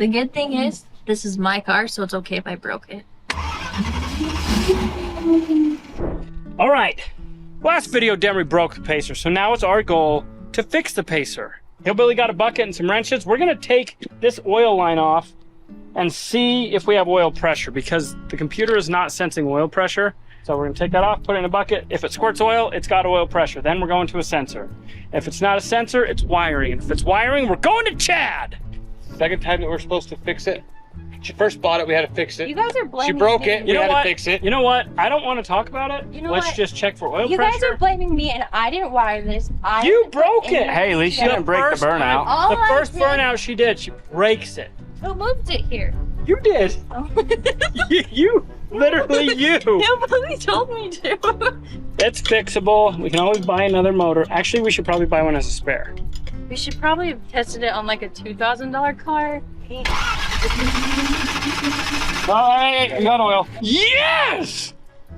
The good thing is, this is my car, so it's okay if I broke it. All right. Last video, Demri broke the pacer, so now it's our goal to fix the pacer. Hillbilly got a bucket and some wrenches. We're gonna take this oil line off and see if we have oil pressure, because the computer is not sensing oil pressure. So we're gonna take that off, put it in a bucket. If it squirts oil, it's got oil pressure. Then we're going to a sensor. If it's not a sensor, it's wiring. And if it's wiring, we're going to Chad. Second time that we're supposed to fix it. She first bought it, we had to fix it. You guys are blaming She broke me. it, we had to fix it. You know what? I don't want to talk about it. You know Let's what? just check for oil You pressure. guys are blaming me, and I didn't wire this. You broke it. Hey, at least you didn't break the burnout. All The I first did- burnout she did, she breaks it. Who moved it here? You did. Oh. you, literally you. Nobody told me to. It's fixable. We can always buy another motor. Actually, we should probably buy one as a spare. We should probably have tested it on like a $2,000 car. All right, we got oil. Yes!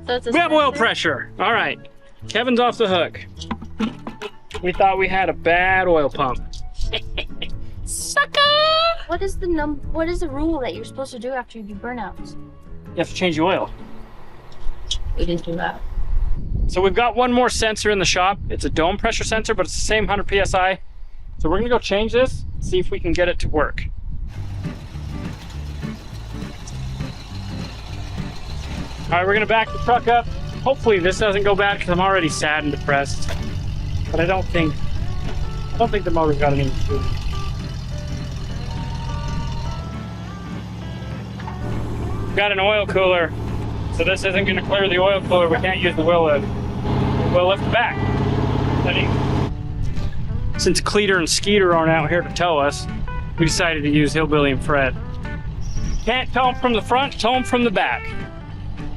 So it's a We have oil sensor? pressure. All right, Kevin's off the hook. We thought we had a bad oil pump. Sucker! What is the rule that you're supposed to do after you do burnouts? You have to change the oil. We didn't do that. So we've got one more sensor in the shop. It's a dome pressure sensor, but it's the same 100 PSI. So we're gonna go change this, see if we can get it to work. All right, we're gonna back the truck up. Hopefully this doesn't go bad, because I'm already sad and depressed. But I don't think the motor's got anything to do with it. We've got an oil cooler, so this isn't gonna clear the oil cooler. We can't use the wheel lift. We'll lift it back. Since Cleater and Skeeter aren't out here to tow us, we decided to use Hillbilly and Fred. Can't tow them from the front, tow them from the back.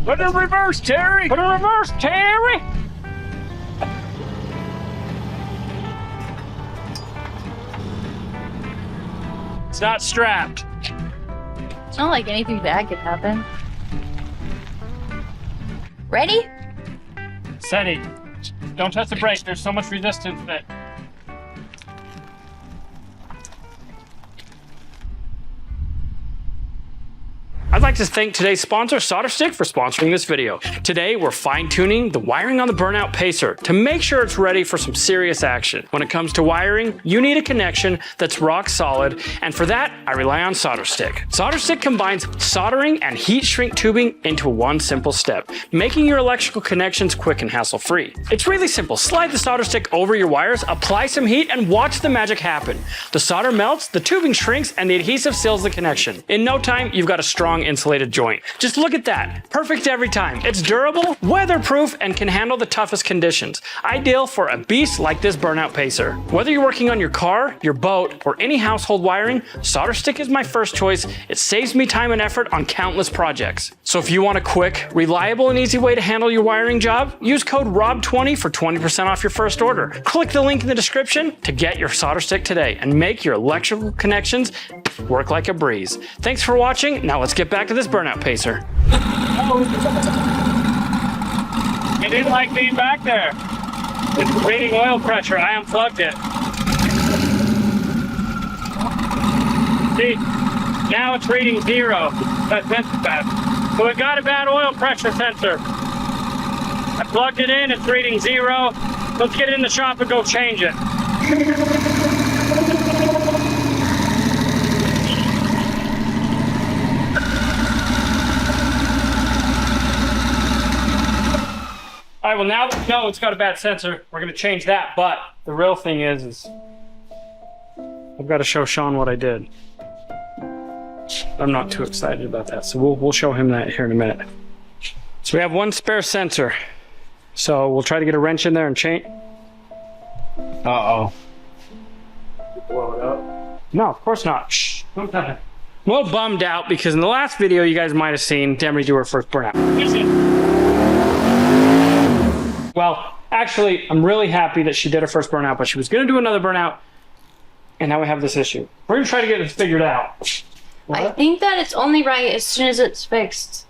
Put it in reverse, Terry! Put it in reverse, Terry! It's not strapped. It's not like anything bad could happen. Ready? Steady. Don't touch the brake, there's so much resistance that. I'd like to thank today's sponsor, SolderStick, for sponsoring this video. Today, we're fine-tuning the wiring on the burnout pacer to make sure it's ready for some serious action. When it comes to wiring, you need a connection that's rock solid, and for that, I rely on SolderStick. SolderStick combines soldering and heat shrink tubing into one simple step, making your electrical connections quick and hassle-free. It's really simple. Slide the SolderStick over your wires, apply some heat, and watch the magic happen. The solder melts, the tubing shrinks, and the adhesive seals the connection. In no time, you've got a strong insulated joint. Just look at that. Perfect every time. It's durable, weatherproof, and can handle the toughest conditions. Ideal for a beast like this burnout pacer. Whether you're working on your car, your boat, or any household wiring, SolderStick is my first choice. It saves me time and effort on countless projects. So if you want a quick, reliable, and easy way to handle your wiring job, use code ROB20 for 20% off your first order. Click the link in the description to get your SolderStick today and make your electrical connections work like a breeze. Thanks for watching. Now let's get back to this burnout pacer. You didn't like being back there. It's reading oil pressure. I unplugged it. See, now it's reading 0. That's bad. So it got a bad oil pressure sensor. I plugged it in, it's reading 0. Let's get it in the shop and go change it. All right, well now that we know it's got a bad sensor, we're gonna change that, but the real thing is I've got to show Sean what I did. I'm not too excited about that, so we'll show him that here in a minute. So we have one spare sensor, so we'll try to get a wrench in there and change. Uh-oh. Blow it up. No, of course not. Shh. Don't touch it. I'm a little bummed out because in the last video you guys might have seen Demri do her first burnout. Well, actually, I'm really happy that she did her first burnout, but she was going to do another burnout, and now we have this issue. We're going to try to get this figured out. What? I think that it's only right as soon as it's fixed.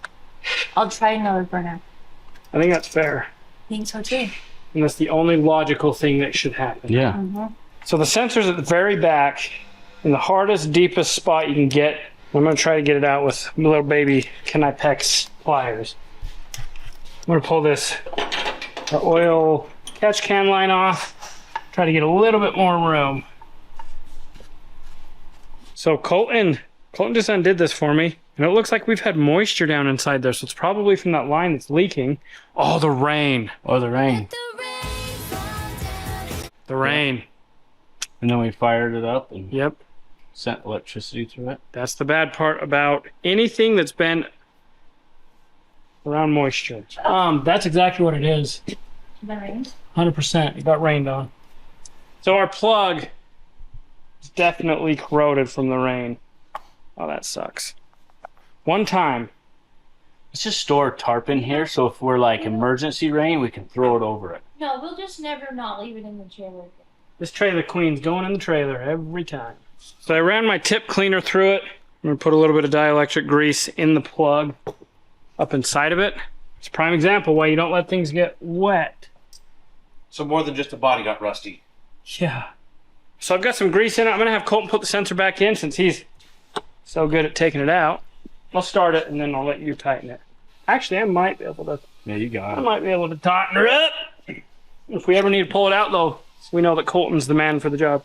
I'll try another burnout. I think that's fair. I think so too. And that's the only logical thing that should happen. Yeah. Mm-hmm. So the sensor's at the very back, in the hardest, deepest spot you can get. I'm going to try to get it out with little baby Knipex pliers. I'm going to pull this oil catch can line off, try to get a little bit more room. So Colton just undid this for me, and it looks like we've had moisture down inside there, so it's probably from that line that's leaking. Oh, the rain. Oh, the rain. The rain. And then we fired it up and Yep. sent electricity through it. That's the bad part about anything that's been around moisture. That's exactly what it is. That rain? 100%. It got rained on. So our plug is definitely corroded from the rain. Oh, that sucks. One time. Let's just store a tarp in here so if we're like emergency rain, we can throw it over it. No, we'll just never not leave it in the trailer. This trailer queen's going in the trailer every time. So I ran my tip cleaner through it. I'm going to put a little bit of dielectric grease in the plug up inside of it. It's a prime example why you don't let things get wet. So more than just the body got rusty. Yeah. So I've got some grease in it. I'm going to have Colton put the sensor back in since he's so good at taking it out. I'll start it and then I'll let you tighten it. Actually, I might be able to. Yeah, you got I it. might be able to tighten her up. If we ever need to pull it out, though, we know that Colton's the man for the job.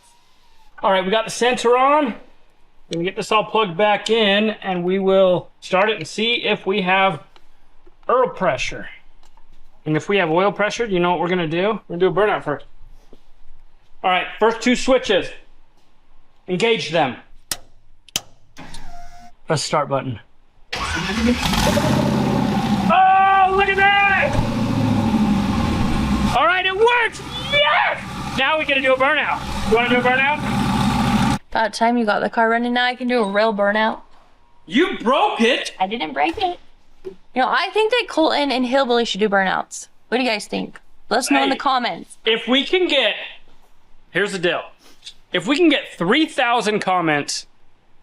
All right, we got the sensor on. We're gonna get this all plugged back in, and we will start it and see if we have oil pressure. And if we have oil pressure, do you know what we're gonna do? We're gonna do a burnout first. All right, first two switches. Engage them. Press the start button. Oh, look at that! All right, it works! Yes! Now we gotta do a burnout. You wanna do a burnout? About time you got the car running. Now I can do a real burnout. You broke it! I didn't break it. You know, I think that Colton and Hillbilly should do burnouts. What do you guys think? Let us know in the comments. If we can get, here's the deal. If we can get 3,000 comments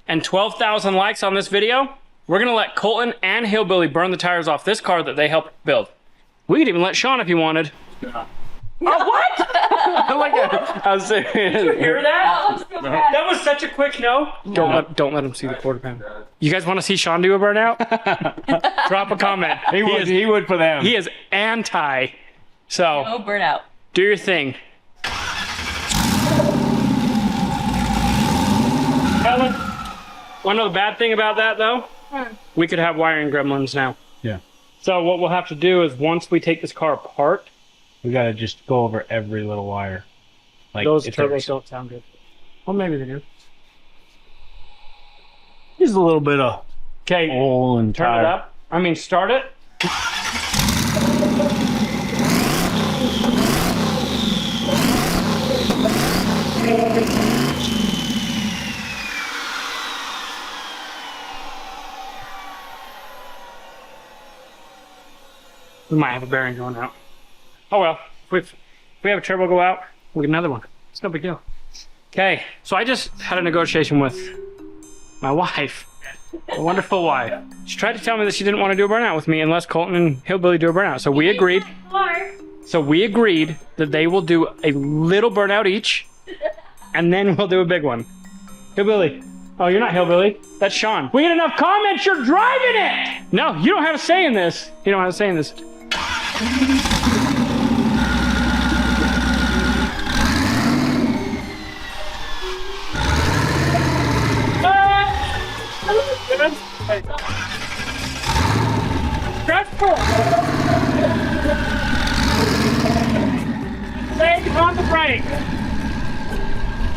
and 12,000 likes on this video, we're gonna let Colton and Hillbilly burn the tires off this car that they helped build. We could even let Sean if he wanted. Oh, what? I was saying. Did you hear that? That was such a quick no. Don't let him see the quarter pound. You guys want to see Sean do a burnout? Drop a comment. He would for them. He is anti. So No burnout. do your thing. Helen, want to know the bad thing about that though? We could have wiring gremlins now. Yeah. So what we'll have to do is once we take this car apart, We gotta just go over every little wire. Like those if turbos there's don't sound good. Well, maybe they do. just a little bit of Okay, oil and turn tire. it up. I mean, start it. We might have a bearing going out. Oh well, if we have a turbo go out, we'll get another one. It's no big deal. Okay, so I just had a negotiation with my wife, a wonderful wife. She tried to tell me that she didn't want to do a burnout with me unless Colton and Hillbilly do a burnout. So we agreed. So we agreed that they will do a little burnout each, and then we'll do a big one. Hillbilly. Oh, you're not Hillbilly. That's Sean. We get enough comments, you're driving it! No, you don't have a say in this. You don't have a say in this. Stressful. Stay on the brake.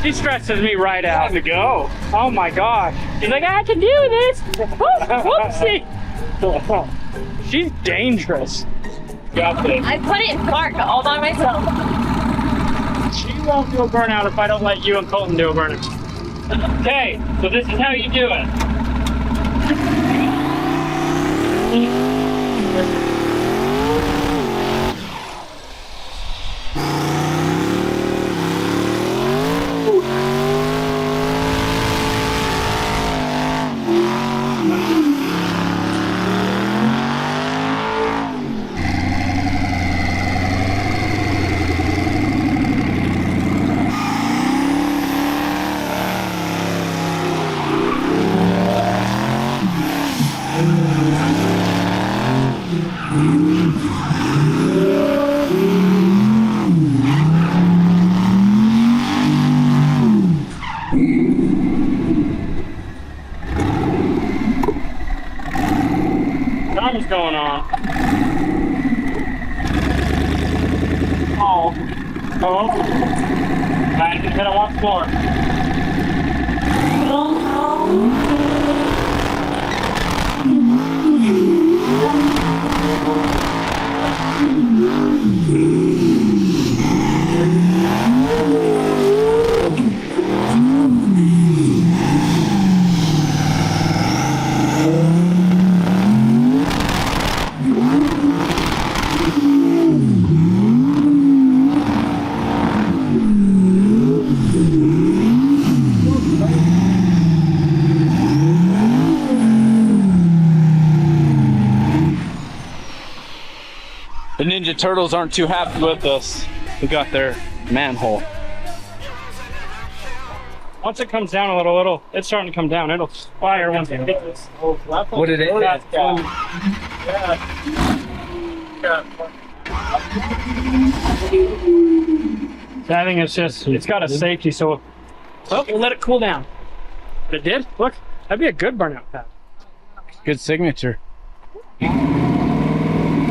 She stresses me right out. To go. Oh my gosh. She's like, I can do this. Whoopsie. She's dangerous. I put it in park all by myself. She won't do a burnout if I don't let you and Colton do a burnout. Okay, so this is how you do it. Oh. Alright, hit it once more. The Ninja Turtles aren't too happy with us. We got their manhole. Once it comes down a little, it's starting to come down. It'll fire once it hits. What it is? So I think it's got a safety, so we'll let it cool down. But it did? Look, that'd be a good burnout pad. Good signature.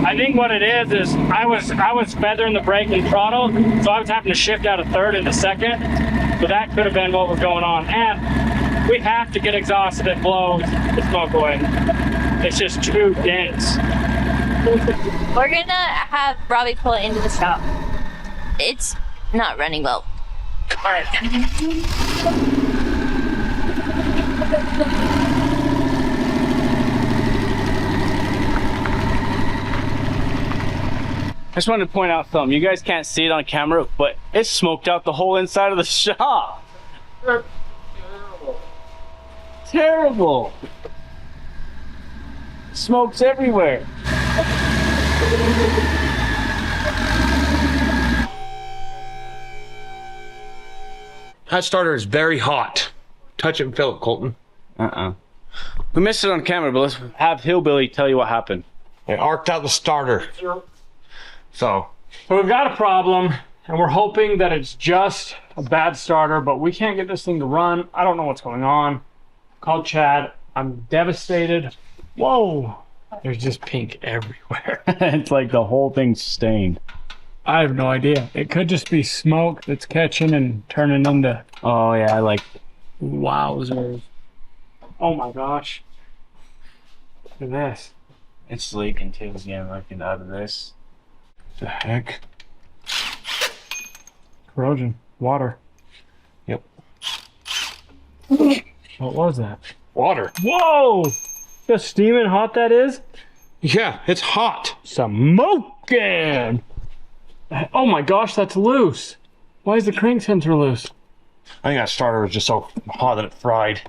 I think what it is I was feathering the brake and throttle, so I was having to shift out of third into second. So that could have been what was going on. And we have to get exhaust if it blows the smoke away. It's just too dense. We're gonna have Robbie pull it into the shop. It's not running well. All right. I just wanted to point out something. You guys can't see it on camera, but it smoked out the whole inside of the shop. Terrible. Smokes everywhere. That starter is very hot. Touch it and feel it, Colton. We missed it on camera, but let's have Hillbilly tell you what happened. It arced out the starter. So we've got a problem, and we're hoping that it's just a bad starter, but we can't get this thing to run. I don't know what's going on. Called Chad. I'm devastated. Whoa. There's just pink everywhere. It's like the whole thing's stained. I have no idea. It could just be smoke that's catching and turning into... Oh yeah, like... Wowzers. Oh my gosh. Look at this. It's leaking too again, looking out of this. the heck? Corrosion. Water. Yep. What was that? Water. Whoa! See how steaming hot that is? Yeah, it's hot. Smoking! Oh my gosh, that's loose. Why is the crank sensor loose? I think that starter was just so hot that it fried.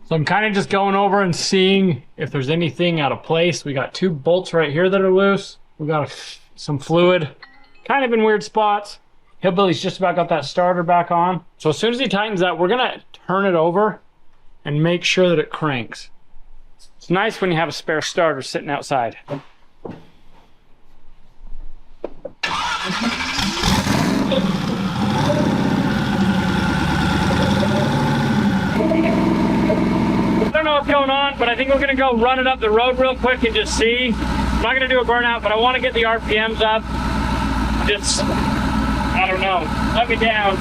So I'm kind of just going over and seeing if there's anything out of place. We got 2 bolts right here that are loose. We got some fluid, kind of in weird spots. Hillbilly's just about got that starter back on. So as soon as he tightens that, we're gonna turn it over and make sure that it cranks. It's nice when you have a spare starter sitting outside. I don't know what's going on, but I think we're gonna go run it up the road real quick and just see. I'm not gonna do a burnout, but I want to get the RPMs up. Just, I don't know, let me down.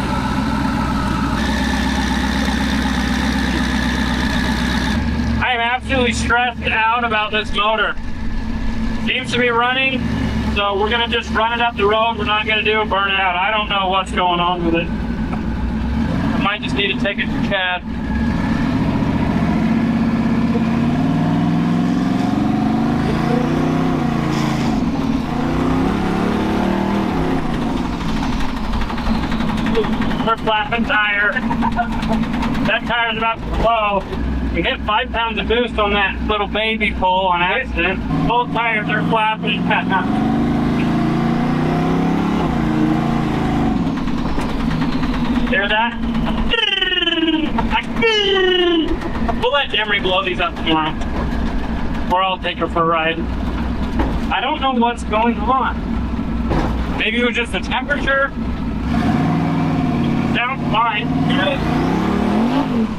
I am absolutely stressed out about this motor. Seems to be running, so we're gonna just run it up the road. We're not gonna do a burnout. I don't know what's going on with it. I might just need to take it to Chad. We're flapping tire. That tire's about to blow. We hit 5 pounds of boost on that little baby pull on accident. Both tires are flapping. Hear that? We'll let Demri blow these up tomorrow. Or I'll take her for a ride. I don't know what's going on. Maybe it was just the temperature. Sounds fine.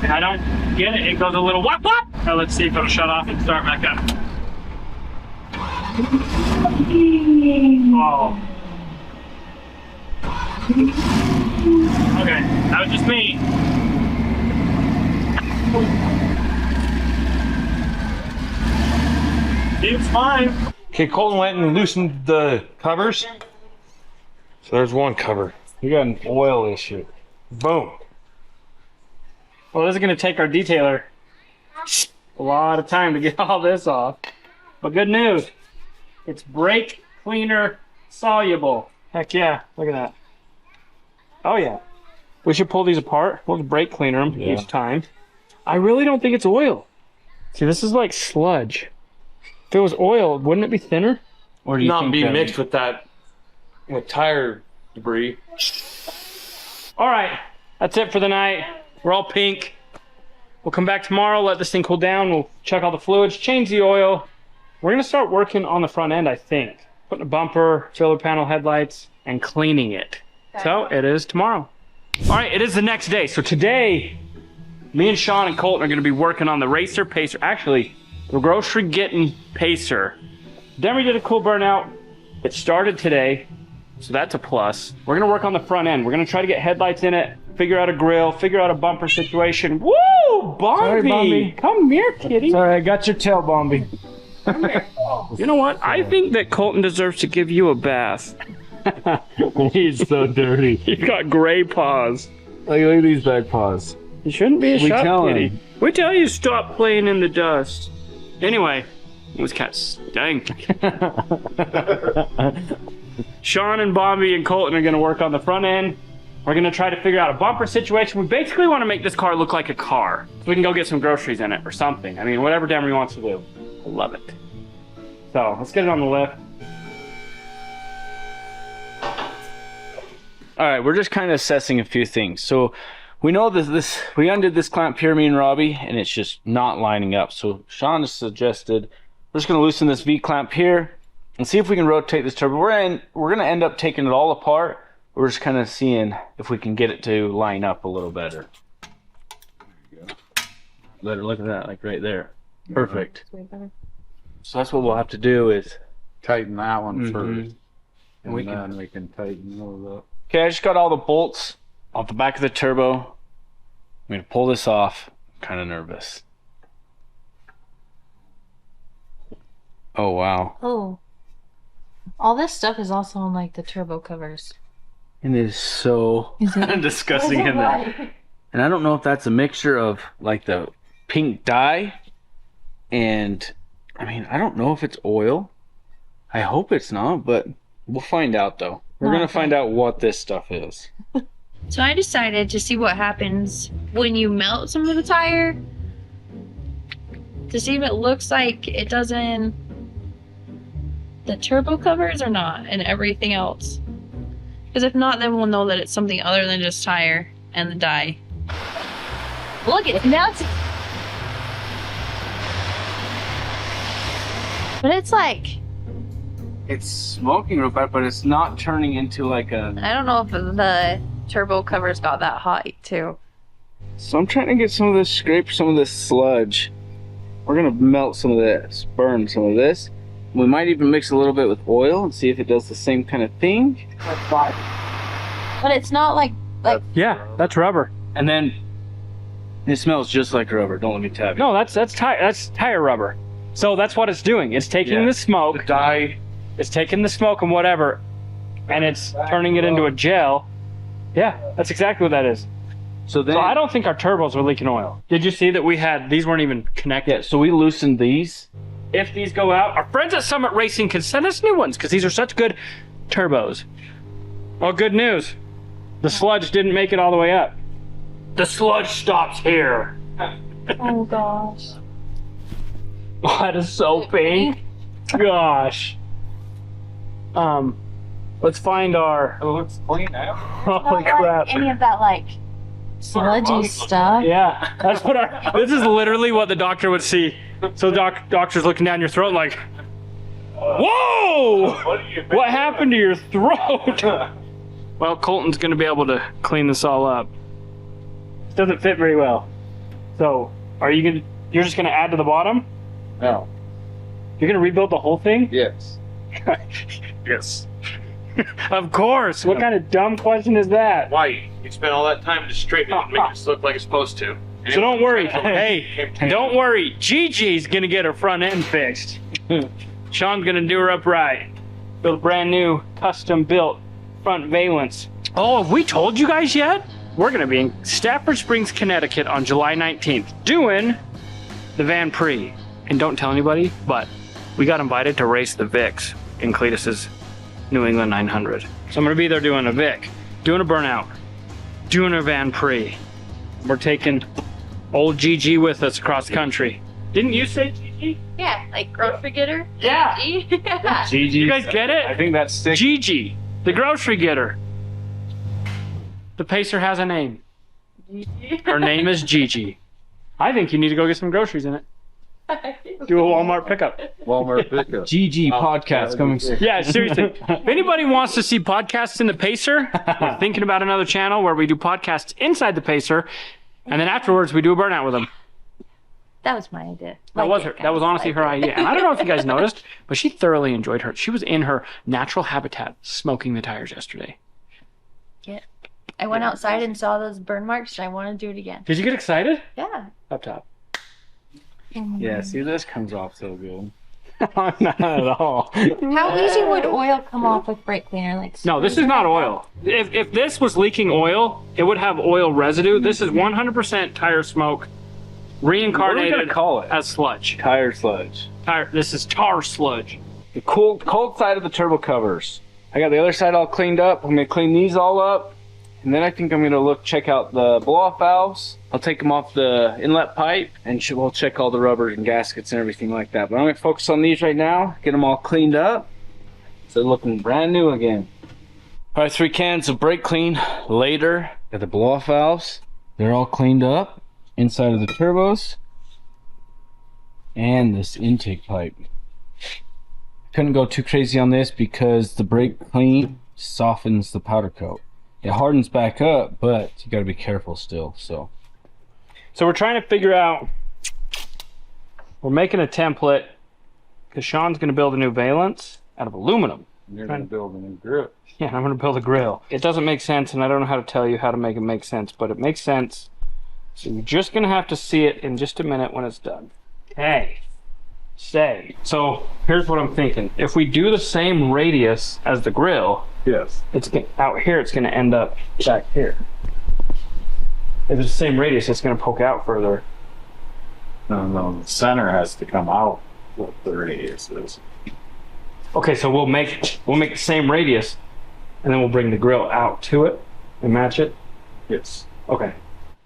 I don't get it. It goes a little whop whop. Now let's see if it'll shut off and start back up. Oh. Okay, that was just me. It's fine. Okay, Colton went and loosened the covers. So there's one cover. You got an oil issue. Boom. Well, this is going to take our detailer a lot of time to get all this off. But good news, it's brake cleaner soluble. Heck yeah, look at that. Oh yeah. We should pull these apart. We'll brake cleaner them each time. I really don't think it's oil. See, this is like sludge. If it was oil, wouldn't it be thinner? Or do you Not think be that- mixed with that, with tire debris. All right, that's it for the night. We're all pink. We'll come back tomorrow, let this thing cool down. We'll check all the fluids, change the oil. We're gonna start working on the front end, I think. Putting a bumper, solar panel headlights, and cleaning it. So it is tomorrow. All right, it is the next day. So today, me and Sean and Colton are gonna be working on the racer pacer. Actually, the grocery getting pacer. Demri did a cool burnout. It started today, so that's a plus. We're gonna work on the front end. We're gonna try to get headlights in it, figure out a grill, figure out a bumper situation. Woo, Bombi! Sorry, Bombi. Come here, kitty. Sorry, I got your tail, Bombi. You know what? I think that Colton deserves to give you a bath. He's so dirty. You got gray paws. Look at these back paws. You shouldn't be a We shop tell kitty. him. We tell you stop playing in the dust. Anyway, those cats stink. Sean and Bobby and Colton are going to work on the front end. We're going to try to figure out a bumper situation. We basically want to make this car look like a car. So we can go get some groceries in it or something. I mean, whatever Demri wants to do. I love it. So let's get it on the lift. All right, we're just kind of assessing a few things. So we know that we undid this clamp here, me and Robbie, and it's just not lining up. So Sean has suggested we're just going to loosen this V clamp here and see if we can rotate this turbo. We're going to end up taking it all apart. We're just kind of seeing if we can get it to line up a little better. There you go. Look at that, like right there. Perfect. So that's what we'll have to do is Tighten that one first, and we then we can tighten those up. Okay, I just got all the bolts off the back of the turbo. I'm gonna pull this off. I'm kind of nervous. Oh wow. Oh. All this stuff is also on like the turbo covers. And it is so disgusting in there. And I don't know if that's a mixture of like the pink dye and I mean, I don't know if it's oil. I hope it's not, but we'll find out though. We're gonna find out what this stuff is. So I decided to see what happens when you melt some of the tire. To see if it looks like it does in the turbo covers or not and everything else. Because if not, then we'll know that it's something other than just tire and the dye. Look at it, now it's... But it's like... It's smoking real bad, but it's not turning into like a... I don't know if the turbo covers got that hot too. So I'm trying to get some of this, scrape some of this sludge. We're gonna melt some of this, burn some of this. We might even mix a little bit with oil and see if it does the same kind of thing. But it's not like Yeah, that's rubber. And then it smells just like rubber. Don't let me tap you. No, that's tire rubber. So that's what it's doing. It's taking the smoke. The dye. It's taking the smoke and whatever, and it's turning it into a gel. Yeah, that's exactly what that is. So then, So I don't think our turbos were leaking oil. Did you see that we had, these weren't even connected? yeah. So we loosened these. If these go out, our friends at Summit Racing can send us new ones because these are such good turbos. Well, good news. The sludge didn't make it all the way up. The sludge stops here. oh gosh. Oh, that is so pink. Gosh. Let's find our. It looks clean now. Holy Not crap. like any of that like sludgy stuff. Yeah, that's what our. This is literally what the doctor would see. So doctor's looking down your throat like, whoa! What happened to your throat? Well, Colton's gonna be able to clean this all up. It doesn't fit very well. So, you're just gonna add to the bottom? No. You're gonna rebuild the whole thing? Yes. Yes. Of course. What kind of dumb question is that? Why? You spent all that time to straighten it and make it look like it's supposed to. So don't worry. Hey, don't worry. Gigi's gonna get her front end fixed. Sean's gonna do her upright. Build a brand new custom built front valence. Oh, have we told you guys yet? We're gonna be in Stafford Springs, Connecticut on July 19th doing the Van Prix. And don't tell anybody, but we got invited to race the Vicks in Cletus's New England 900. So I'm gonna be there doing a Vic, doing a burnout, doing a Van Prix. We're taking old Gigi with us across country. Didn't you say Gigi? Yeah, like grocery getter. Yeah. Yeah. Gigi. You guys get it? I think that's sick. Gigi, the grocery getter. The pacer has a name. Her name is Gigi. I think you need to go get some groceries in it. Do a Walmart pickup. Walmart pickup. GG podcast coming soon. Yeah, seriously. If anybody wants to see podcasts in the Pacer, we're thinking about another channel where we do podcasts inside the Pacer, and then afterwards we do a burnout with them. That was my idea. That was honestly her idea. And I don't know if you guys noticed, but she thoroughly enjoyed her. She was in her natural habitat smoking the tires yesterday. Yeah. I went outside and saw those burn marks, and I want to do it again. Did you get excited? Yeah. Up top. Yeah, see, this comes off so good. Not at all. How easy would oil come off with brake cleaner? Like No, this is not oil. If this was leaking oil, it would have oil residue. This is 100% tire smoke, reincarnated What are we gonna call it? as sludge. Tire sludge. This is tar sludge. The cold side of the turbo covers. I got the other side all cleaned up. I'm gonna clean these all up, and then I think I'm gonna check out the blow-off valves. I'll take them off the inlet pipe, and we'll check all the rubbers and gaskets and everything like that. But I'm gonna focus on these right now, get them all cleaned up, so they're looking brand new again. All right, 3 cans of brake clean later. Got the blow-off valves. They're all cleaned up inside of the turbos, and this intake pipe. Couldn't go too crazy on this because the brake clean softens the powder coat. It hardens back up, but you gotta be careful still. So we're trying to figure out, we're making a template because Sean's going to build a new valence out of aluminum. You're going to build a new grill. Yeah, and I'm going to build a grill. It doesn't make sense, and I don't know how to tell you how to make it make sense, but it makes sense. So you're just going to have to see it in just a minute when it's done. Okay. So here's what I'm thinking. If we do the same radius as the grill, Yes. out here it's going to end up back here. If it's the same radius, it's going to poke out further. No, the center has to come out what the radius is. Okay, so we'll make the same radius, and then we'll bring the grill out to it and match it. Yes. Okay,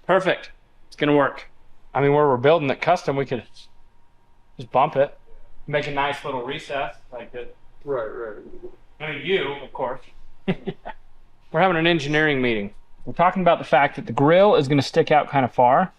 perfect. It's going to work. I mean, where we're building it custom, we could just bump it, make a nice little recess like it. Right. I mean, you, of course. We're having an engineering meeting. We're talking about the fact that the grill is going to stick out kind of far.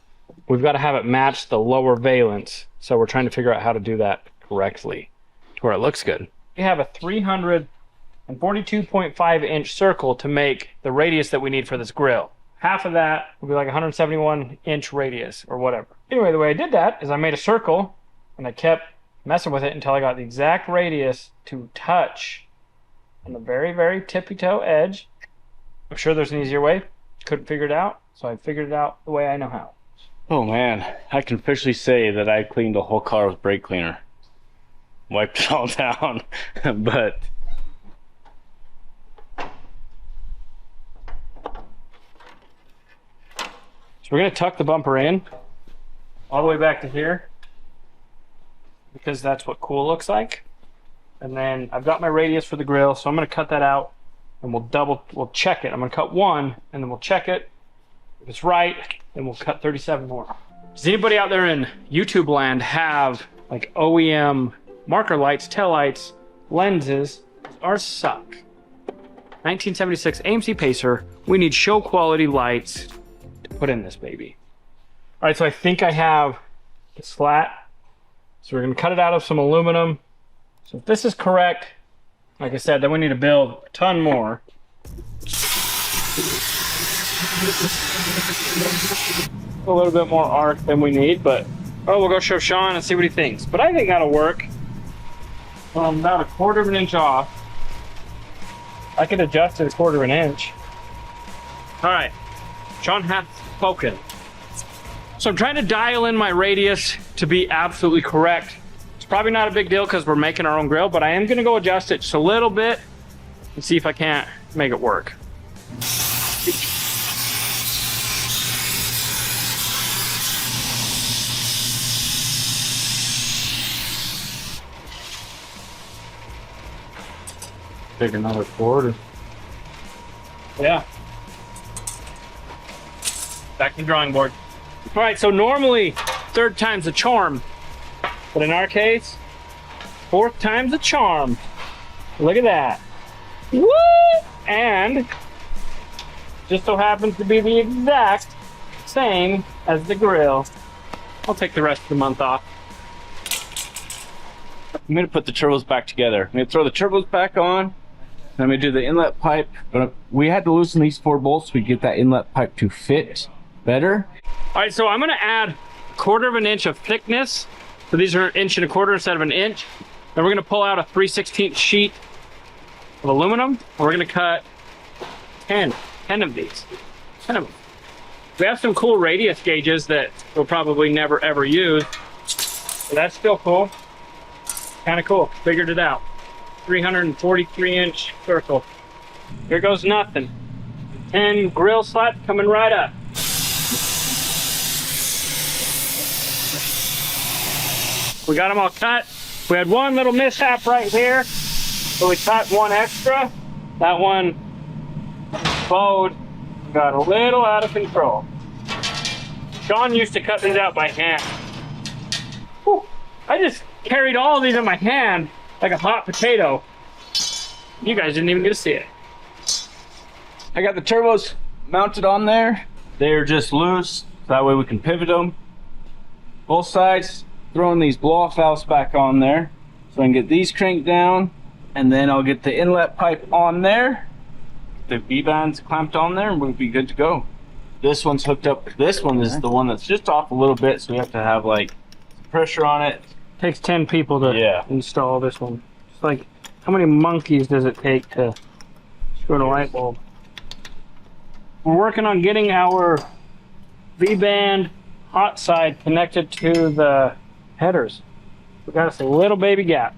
We've got to have it match the lower valence. So we're trying to figure out how to do that correctly to where it looks good. We have a 342.5 inch circle to make the radius that we need for this grill. Half of that will be like 171 inch radius or whatever. Anyway, the way I did that is I made a circle and I kept messing with it until I got the exact radius to touch on the very, very tippy toe edge. I'm sure there's an easier way. Couldn't figure it out, so I figured it out the way I know how. oh man, I can officially say that I cleaned the whole car with brake cleaner. Wiped it all down, but So we're going to tuck the bumper in all the way back to here because that's what cool looks like. And then I've got my radius for the grill, so I'm going to cut that out and we'll check it. I'm going to cut 1 and then we'll check it. If it's right, then we'll cut 37 more. Does anybody out there in YouTube land have like OEM marker lights, tail lights, lenses? Ours suck. 1976 AMC Pacer. We need show quality lights to put in this baby. All right, so I think I have the slat. So we're gonna cut it out of some aluminum. So if this is correct, like I said, then we need to build a ton more. A little bit more arc than we need, but we'll go show Sean and see what he thinks. But I think that'll work. I'm about 1/4 of an inch off. I could adjust it 1/4 of an inch. All right, Sean has spoken. So I'm trying to dial in my radius to be absolutely correct. It's probably not a big deal because we're making our own grill, but I am gonna go adjust it just a little bit and see if I can't make it work. Take another 1/4. Yeah. Back to the drawing board. All right, so normally 3rd time's the charm, but in our case, 4th time's the charm. Look at that. Woo! And just so happens to be the exact same as the grill. I'll take the rest of the month off. I'm gonna put the turbos back together. I'm gonna throw the turbos back on. I'm gonna do the inlet pipe, but we had to loosen these 4 bolts so we get that inlet pipe to fit better. All right, so I'm gonna add 1/4 of an inch of thickness. So these are 1 1/4 inches instead of an inch. Then we're gonna pull out a 3/16 sheet of aluminum. And we're gonna cut 10 of these. 10 of them. We have some cool radius gauges that we'll probably never ever use. But that's still cool. Kind of cool. Figured it out. 343-inch circle. Here goes nothing. 10 grill slats coming right up. We got them all cut. We had one little mishap right here, so we cut one extra. That one bowed, got a little out of control. Sean used to cut these out by hand. Whew. I just carried all of these in my hand like a hot potato. You guys didn't even get to see it. I got the turbos mounted on there. They're just loose, so that way we can pivot them. Both sides, throwing these blow-off valves back on there. So I can get these cranked down, and then I'll get the inlet pipe on there. The V-bands clamped on there, and we'll be good to go. This one's hooked up. This one is the one that's just off a little bit, so we have to have like pressure on it. Takes 10 people to install this one. It's like, how many monkeys does it take to screw in a light bulb? We're working on getting our V-band hot side connected to the headers. We got us a little baby gap.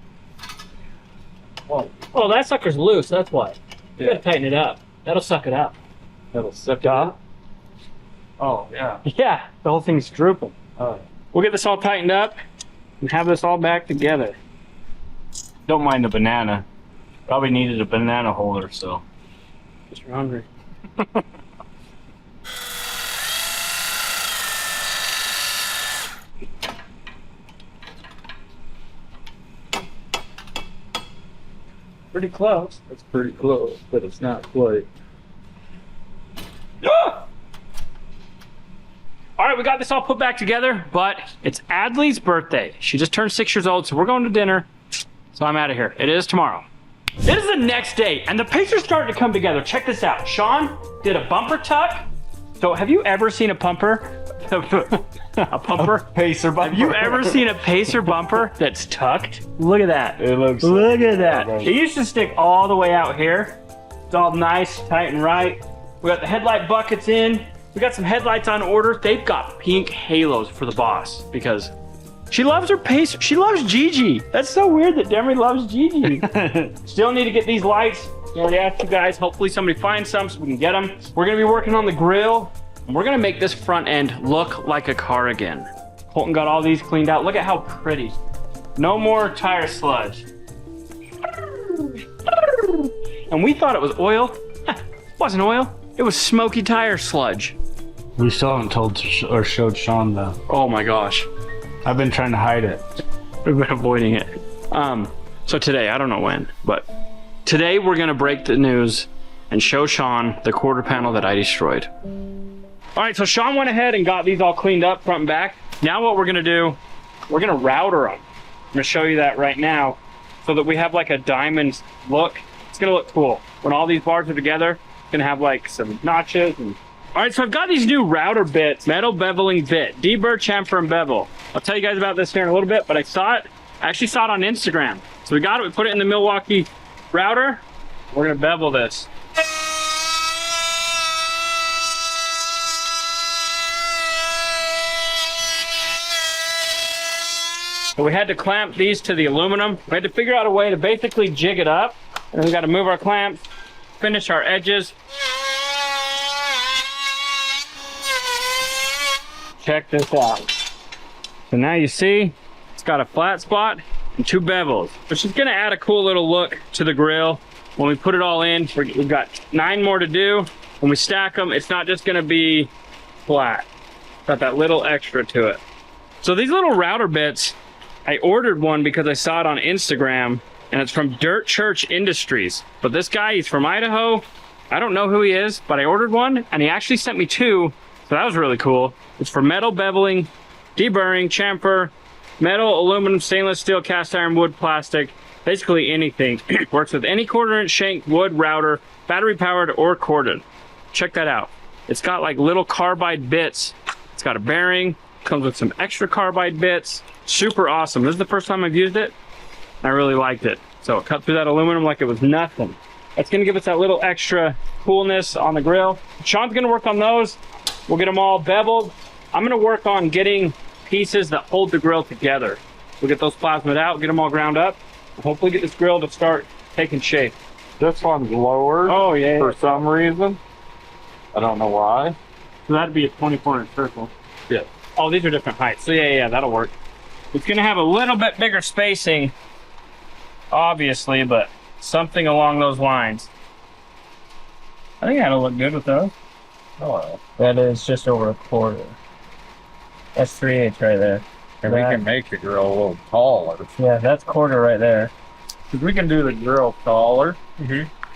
Whoa. Oh, that sucker's loose, that's why. You gotta tighten it up. That'll suck it up. That'll suck it up. Oh, yeah. Yeah, the whole thing's drooping. We'll get this all tightened up and have this all back together. Don't mind the banana. Probably needed a banana holder, so. Just you're hungry. Pretty close. That's pretty close, but it's not quite. All right, we got this all put back together, but it's Adley's birthday. She just turned 6 years old, so we're going to dinner. So I'm out of here. It is tomorrow. It is the next day, and the picture's starting to come together. Check this out. Sean did a bumper tuck. So have you ever seen a pumper? A pumper? Pacer bumper. Have you ever seen a Pacer bumper that's tucked? Look at that. It looks. Look at that. It used to stick all the way out here. It's all nice, tight, and right. We got the headlight buckets in. We got some headlights on order. They've got pink halos for the boss because she loves her Pacer. She loves Gigi. That's so weird that Demri loves Gigi. Still need to get these lights. I already asked you guys. Hopefully somebody finds some so we can get them. We're going to be working on the grill. And we're going to make this front end look like a car again. Colton got all these cleaned out. Look at how pretty. No more tire sludge. And we thought it was oil. It wasn't oil. It was smoky tire sludge. We still haven't told or showed Sean the. Oh my gosh. I've been trying to hide it. We've been avoiding it. So today, I don't know when, but today we're gonna break the news and show Sean the quarter panel that I destroyed. All right, so Sean went ahead and got these all cleaned up front and back. Now what we're gonna do, we're gonna router them. I'm gonna show you that right now so that we have like a diamond look. It's gonna look cool. When all these bars are together, it's gonna have like some notches. All right, so I've got these new router bits, metal beveling bit, D-Bird, chamfer, and bevel. I'll tell you guys about this here in a little bit, but I actually saw it on Instagram. So we got it, we put it in the Milwaukee router. We're gonna bevel this. So we had to clamp these to the aluminum. We had to figure out a way to basically jig it up. And we got to move our clamps, finish our edges. Check this out. So now you see, it's got a flat spot and 2 bevels, which is gonna add a cool little look to the grill. When we put it all in, we've got 9 more to do. When we stack them, it's not just gonna be flat. Got that little extra to it. So these little router bits, I ordered one because I saw it on Instagram, and it's from Dirt Church Industries. But this guy, he's from Idaho. I don't know who he is, but I ordered one, and he actually sent me 2, so that was really cool. It's for metal beveling, deburring, chamfer, metal, aluminum, stainless steel, cast iron, wood, plastic, basically anything. Works with any 1/4-inch shank wood router, battery powered or corded. Check that out. It's got like little carbide bits. It's got a bearing, comes with some extra carbide bits. Super awesome. This is the first time I've used it. I really liked it. So it cut through that aluminum like it was nothing. That's gonna give us that little extra coolness on the grill. Sean's gonna work on those. We'll get them all beveled. I'm gonna work on getting pieces that hold the grill together. We'll get those plasmid out, get them all ground up, and hopefully get this grill to start taking shape. This one's lower. Oh yeah. For some reason. I don't know why. So that'd be a 24-inch circle. Yeah. Oh, these are different heights. So yeah, that'll work. It's gonna have a little bit bigger spacing, obviously, but something along those lines. I think that'll look good with those. Oh, that is just over 1/4. That's 3/8 right there. And we can make the grill a little taller. Yeah, that's 1/4 right there. Because we can do the grill taller.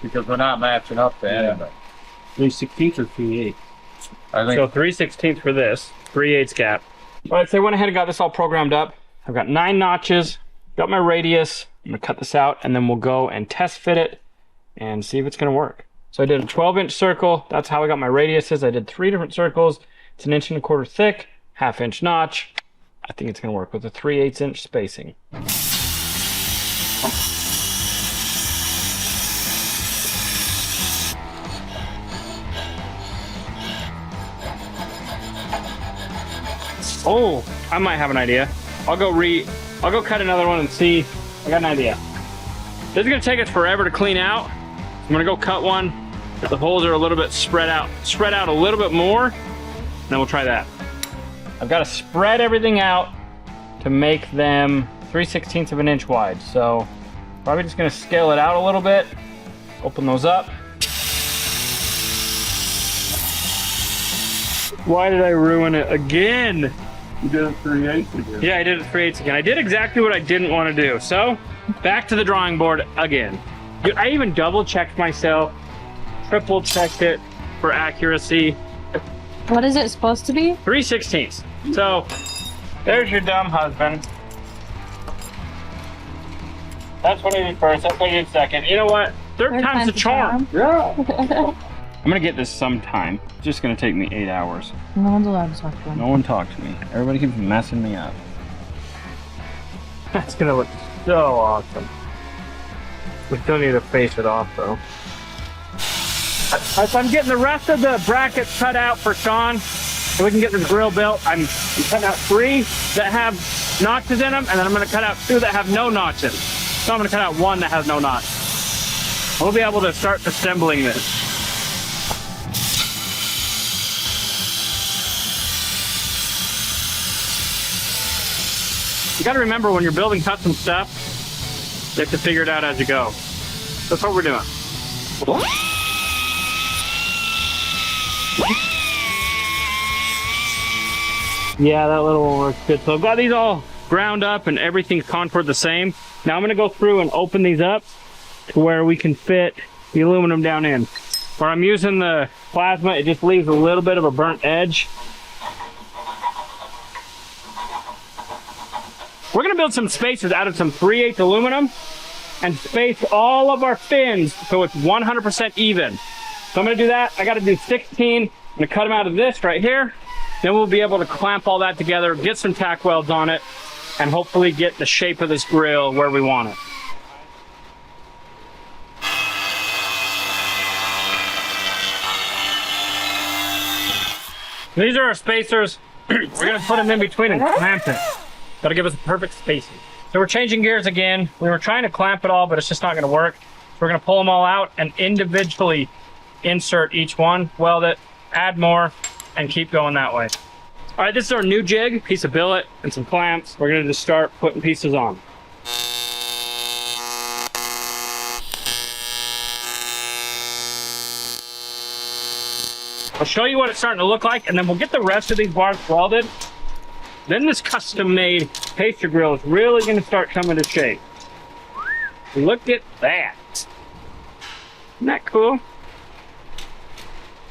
Because we're not matching up to anything. 3/16 or 3/8. I think So 3/16 for this, 3/8 gap. All right, so I went ahead and got this all programmed up. I've got 9 notches, got my radius. I'm gonna cut this out and then we'll go and test fit it and see if it's gonna work. So I did a 12-inch circle. That's how I got my radiuses. I did 3 different circles. It's 1 1/4 inch thick, 1/2 inch notch. I think it's gonna work with a 3/8 inch spacing. Oh, I might have an idea. I'll go cut another one and see. I got an idea. This is gonna take us forever to clean out. I'm gonna go cut one. If the holes are a little bit spread out a little bit more, then we'll try that. I've got to spread everything out to make them 3/16 of an inch wide. So probably just gonna scale it out a little bit, open those up. Why did I ruin it again? you did it 3/8 again. Yeah, I did it 3/8 again. I did exactly what I didn't want to do. So back to the drawing board again. I even double checked myself, triple checked it for accuracy. What is it supposed to be? 3/16. So there's your dumb husband. That's what I did first. That's what I did second. You know what? Third time's the charm. Yeah. I'm gonna get this sometime. It's just gonna take me 8 hours. No one's allowed to talk to him. No one talked to me. Everybody keeps messing me up. That's gonna look so awesome. We still need to face it off though. So I'm getting the rest of the brackets cut out for Sean, so we can get this grill built. I'm cutting out 3 that have notches in them, and then I'm gonna cut out 2 that have no notches. So I'm gonna cut out 1 that has no notch. We'll be able to start assembling this. You gotta remember, when you're building custom stuff, you have to figure it out as you go. That's what we're doing. Yeah, that little one works good. So I've got these all ground up and everything's contoured the same. Now I'm gonna go through and open these up to where we can fit the aluminum down in. Where I'm using the plasma, it just leaves a little bit of a burnt edge. We're gonna build some spacers out of some 3/8 aluminum and space all of our fins so it's 100% even. So I'm gonna do that. I gotta do 16. I'm gonna cut them out of this right here. Then we'll be able to clamp all that together, get some tack welds on it, and hopefully get the shape of this grill where we want it. These are our spacers. We're gonna put them in between and clamp it. That'll give us a perfect spacing. So we're changing gears again. We were trying to clamp it all, but it's just not gonna work. So we're gonna pull them all out and individually insert each one, weld it, add more, and keep going that way. All right, this is our new jig, piece of billet and some clamps. We're gonna just start putting pieces on. I'll show you what it's starting to look like, and then we'll get the rest of these bars welded. Then this custom-made pacer grill is really gonna start coming to shape. Look at that. Isn't that cool?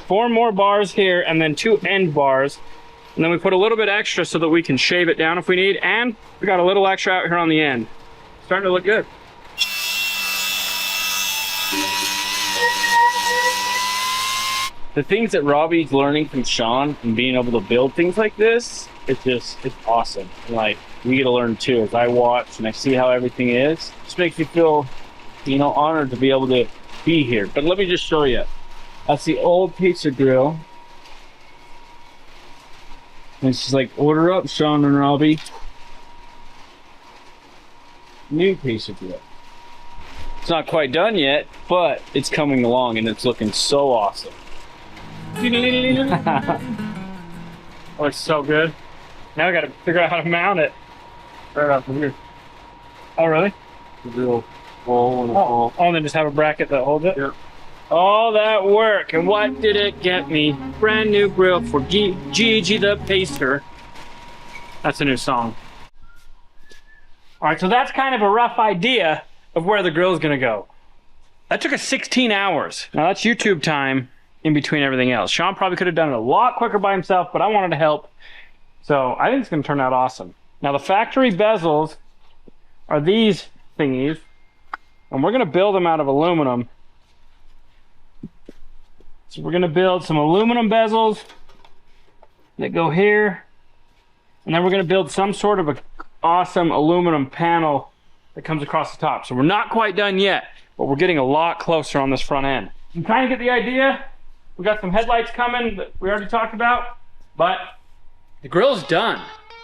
4 more bars here, and then 2 end bars. And then we put a little bit extra so that we can shave it down if we need, and we got a little extra out here on the end. Starting to look good. The things that Robbie's learning from Sean and being able to build things like this, it's awesome. Like, we get to learn too. As I watch and I see how everything is, it just makes me feel, you know, honored to be able to be here. But let me just show you. That's the old pizza grill. And she's like, order up, Sean and Robbie. New pizza grill. It's not quite done yet, but it's coming along and it's looking so awesome. Oh, it's so good. Now I gotta figure out how to mount it. Right up here. Oh, really? The real bowl and a bowl. Oh, and then just have a bracket that holds it? Yep. All that work, and what did it get me? Brand new grill for Gigi the Pacer. That's a new song. All right, so that's kind of a rough idea of where the grill is gonna go. That took us 16 hours. Now that's YouTube time in between everything else. Sean probably could have done it a lot quicker by himself, but I wanted to help. So I think it's gonna turn out awesome. Now the factory bezels are these thingies, and we're gonna build them out of aluminum. So we're gonna build some aluminum bezels that go here, and then we're gonna build some sort of a awesome aluminum panel that comes across the top. So we're not quite done yet, but we're getting a lot closer on this front end. You kind of get the idea. We got some headlights coming that we already talked about, but the grill's done.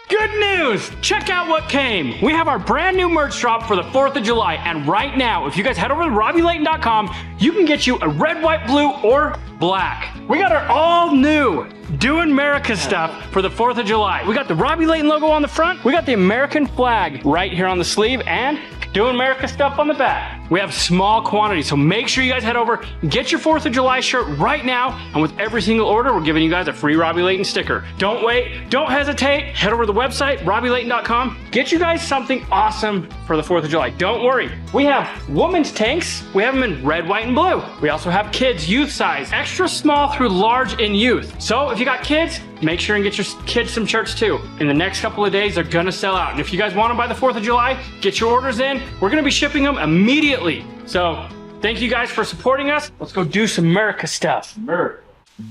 Good news! Check out what came. We have our brand new merch drop for the 4th of July, and right now, if you guys head over to RobbieLayton.com, you can get you a red, white, blue, or black. We got our all new Doing America stuff for the 4th of July. We got the Robbie Layton logo on the front, we got the American flag right here on the sleeve, and Doing America stuff on the back. We have small quantities, so make sure you guys head over and get your 4th of July shirt right now, and with every single order, we're giving you guys a free Robbie Layton sticker. Don't wait, don't hesitate, head over to the website, RobbieLayton.com, get you guys something awesome for the 4th of July. Don't worry, we have women's tanks, we have them in red, white, and blue. We also have kids, youth size, extra small through large in youth. So if you got kids, make sure and get your kids some shirts too. In the next couple of days, they're gonna sell out. And if you guys want them by the 4th of July, get your orders in. We're gonna be shipping them immediately. So thank you guys for supporting us. Let's go do some America stuff. America.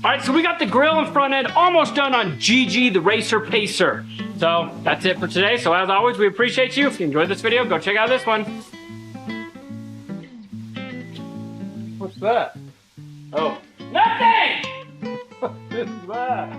All right, so we got the grill and front end almost done on Gigi the Racer Pacer. So that's it for today. So as always, we appreciate you. If you enjoyed this video, go check out this one. What's that? Oh, nothing! What is that?